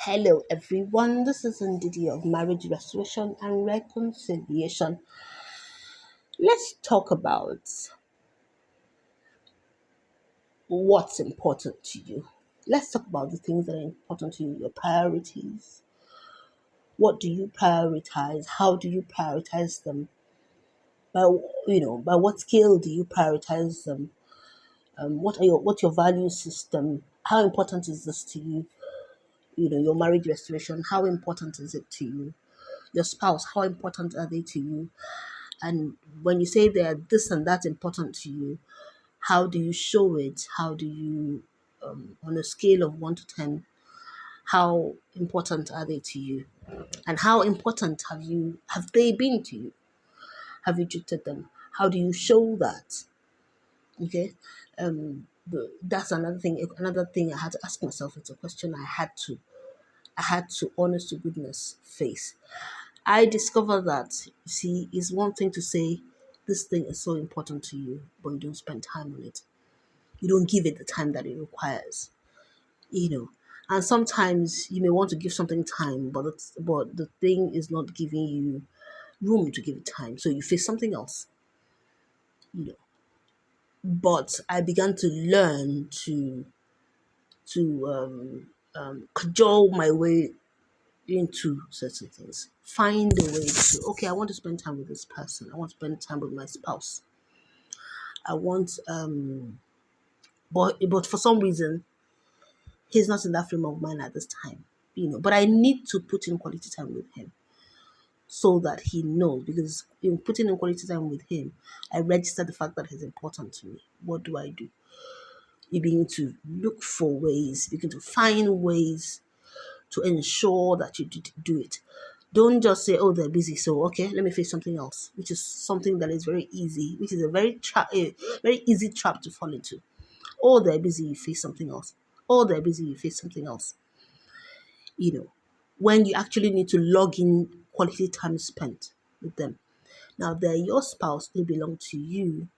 Hello, everyone. This is Ndidi of Marriage Restoration and Reconciliation. Let's talk about what's important to you. Let's talk about the things that are important to you, your priorities. What do you prioritize? How do you prioritize them? By by what scale do you prioritize them? What's your value system? How important is this to you? Your marriage restoration. How important is it to you? Your spouse. How important are they to you? And when you say they're this and that important to you, how do you show it? How do you, on a scale of 1 to 10, how important are they to you? And how important have they been to you? Have you treated them? How do you show that? Okay, that's another thing. Another thing I had to ask myself. It's a question I had to honest to goodness face. I discovered that, you see, it's one thing to say this thing is so important to you, but you don't spend time on it. You don't give it the time that it requires, you know. And sometimes you may want to give something time, but the thing is not giving you room to give it time, so you face something else, you know. But I began to learn to cajole my way into certain things. Find a way to, okay, I want to spend time with this person. I want to spend time with my spouse. I want but for some reason he's not in that frame of mind at this time. But I need to put in quality time with him so that he knows, because in putting in quality time with him, I register the fact that he's important to me. What do I do? You begin to look for ways, begin to find ways to ensure that you do it. Don't just say, "Oh, they're busy, so okay, let me face something else," which is something that is very easy, which is a very easy trap to fall into. Oh, they're busy, you face something else. Oh, they're busy, you face something else. You know, when you actually need to log in quality time spent with them. Now, they're your spouse, they belong to you.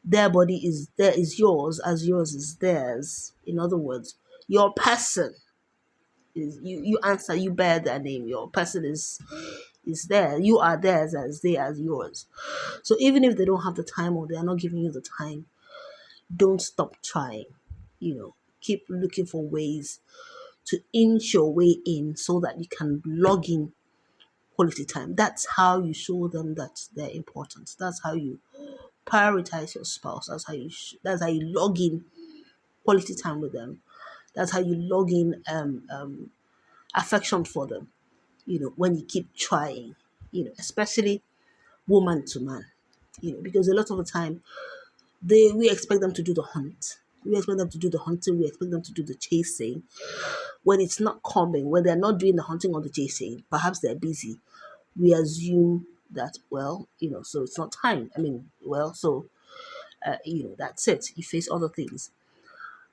Their body is yours as yours is theirs. In other words, your person is you answer, you bear their name. Your person is there. You are theirs as they are yours. So even if they don't have the time or they are not giving you the time, don't stop trying. Keep looking for ways to inch your way in so that you can log in quality time. That's how you show them that they're important. That's how you prioritize your spouse. That's how you log in quality time with them. That's how you log in affection for them. When you keep trying, especially woman to man, because a lot of the time we expect them to do the hunt. We expect them to do the hunting. We expect them to do the chasing. When it's not coming, when they're not doing the hunting or the chasing, perhaps they're busy. We assume that, well, so it's not time. I mean, well, so, that's it. You face other things.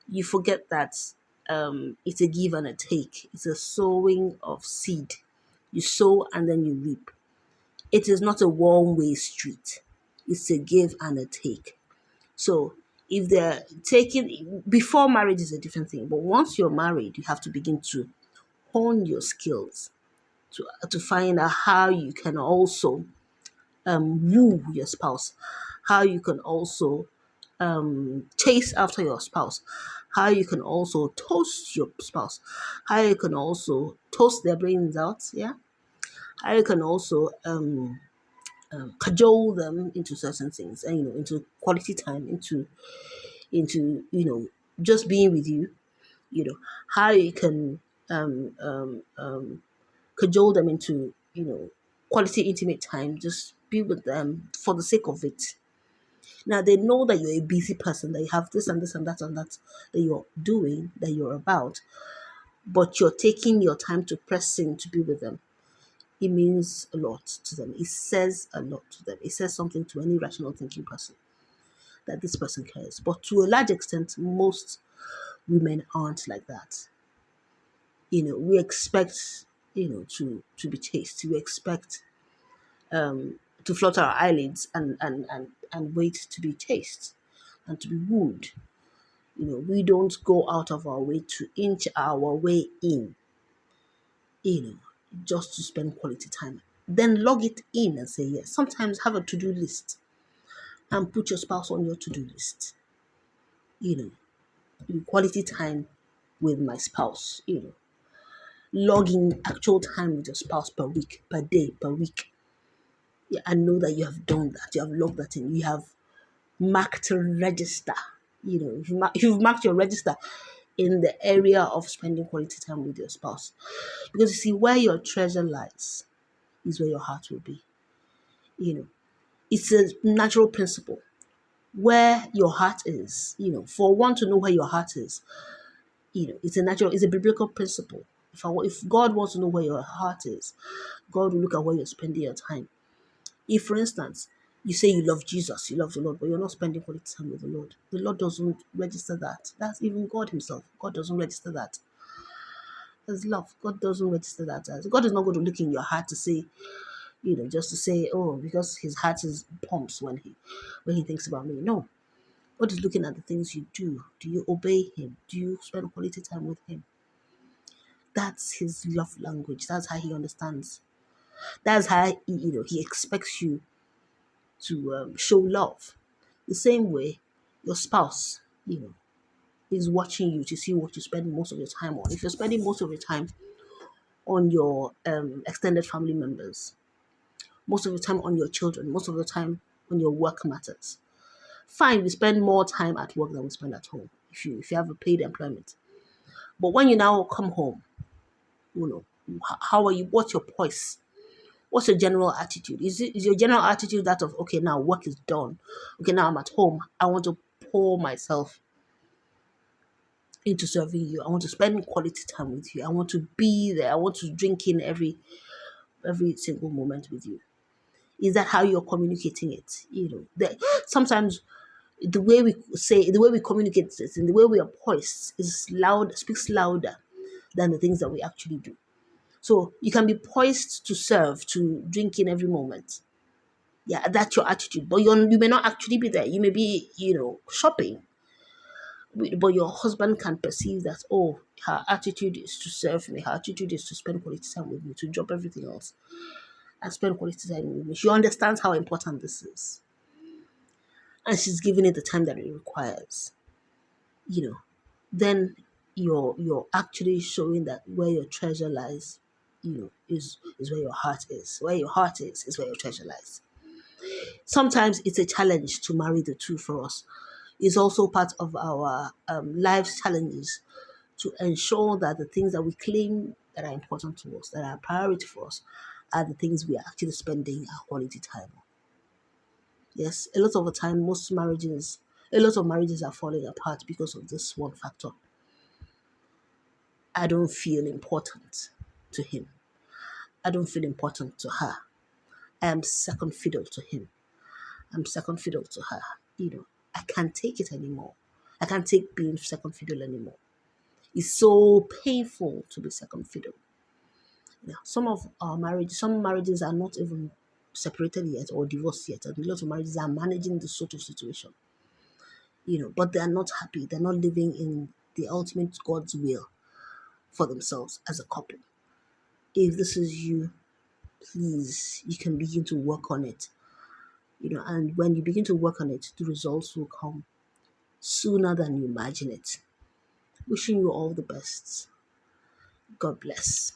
You forget that it's a give and a take. It's a sowing of seed. You sow and then you reap. It is not a one-way street. It's a give and a take. So if they're taking, before marriage is a different thing, but once you're married, you have to begin to hone your skills to find out how you can also woo your spouse, how you can also chase after your spouse, how you can also toast your spouse, how you can also toast their brains out, yeah, how you can also cajole them into certain things, and into quality time, into just being with you, how you can cajole them into quality intimate time, just be with them for the sake of it. Now they know that you're a busy person, that you have this and this and that and that you're doing, that you're about, but you're taking your time to press in to be with them. It means a lot to them. It says a lot to them. It says something to any rational thinking person that this person cares. But to a large extent, most women aren't like that. We expect, to be chased. We expect to flutter our eyelids and wait to be chased and to be wooed. We don't go out of our way to inch our way in. you know, just to spend quality time. Then log it in and say yes. Sometimes have a to-do list and put your spouse on your to-do list. You quality time with my spouse, logging actual time with your spouse per week, per day, per week. Yeah, I know that you have done that. You have logged that in. You have marked register. You've marked your register in the area of spending quality time with your spouse. Because you see, where your treasure lies is where your heart will be. You know, it's a natural principle. Where your heart is, for one to know where your heart is, it's a biblical principle. If God wants to know where your heart is, God will look at where you're spending your time. If, for instance, you say you love Jesus, you love the Lord, but you're not spending quality time with the Lord doesn't register that. That's even God Himself. God doesn't register that as love. God doesn't register that as. God is not going to look in your heart to say, just to say, oh, because His heart is pumps when He thinks about me. No, God is looking at the things you do. Do you obey Him? Do you spend quality time with Him? That's His love language. That's how He understands. That's how He expects you to show love. The same way, your spouse, is watching you to see what you spend most of your time on. If you're spending most of your time on your extended family members, most of your time on your children, most of your time on your work matters. Fine, we spend more time at work than we spend at home if you have a paid employment. But when you now come home, how are you? What's your poise? What's your general attitude? Is your general attitude that of, okay, now work is done. Okay, now I'm at home. I want to pour myself into serving you. I want to spend quality time with you. I want to be there. I want to drink in every single moment with you. Is that how you're communicating it? Sometimes the way we communicate this and the way we are poised speaks louder than the things that we actually do. So you can be poised to serve, to drink in every moment. Yeah, that's your attitude. But you may not actually be there. You may be, shopping. But your husband can perceive that, oh, her attitude is to serve me. Her attitude is to spend quality time with me, to drop everything else and spend quality time with me. She understands how important this is. And she's giving it the time that it requires. You know, then you're actually showing that where your treasure lies, is where your heart is. Where your heart is where your treasure lies. Sometimes it's a challenge to marry the two for us. It's also part of our life's challenges to ensure that the things that we claim that are important to us, that are a priority for us, are the things we are actually spending our quality time on. Yes, a lot of the time, a lot of marriages are falling apart because of this one factor. I don't feel important to him. I don't feel important to her. I am second fiddle to him. I'm second fiddle to her. I can't take it anymore. I can't take being second fiddle anymore. It's so painful to be second fiddle. Yeah, some marriages are not even separated yet or divorced yet, and a lot of marriages are managing this sort of situation. But they are not happy. They're not living in the ultimate God's will for themselves as a couple. If this is you, please, you can begin to work on it. And when you begin to work on it, the results will come sooner than you imagine it. Wishing you all the best. God bless.